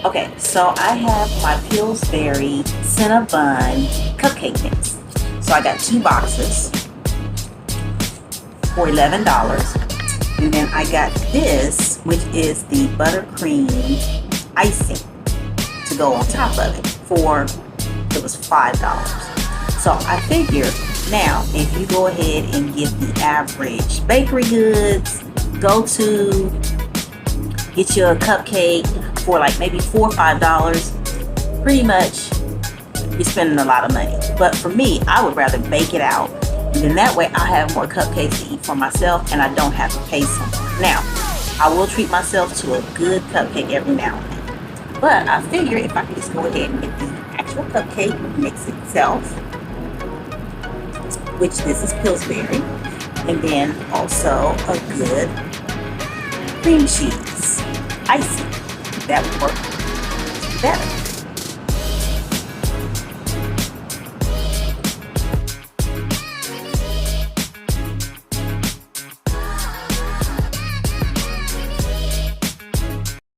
Okay, so I have my Pillsbury Cinnabon cupcake mix. So I got 2 boxes for $11. And then I got this, which is the buttercream icing to go on top of it it was $5. So I figure now if you go ahead and get the average bakery goods, get you a cupcake for like maybe $4 or $5, pretty much you're spending a lot of money. But for me, I would rather bake it out, and then that way I have more cupcakes to eat for myself and I don't have to pay someone. Now, I will treat myself to a good cupcake every now and then, but I figure if I can just go ahead and get the actual cupcake mix itself, which this is Pillsbury, and then also a good cream cheese icing, that would work better.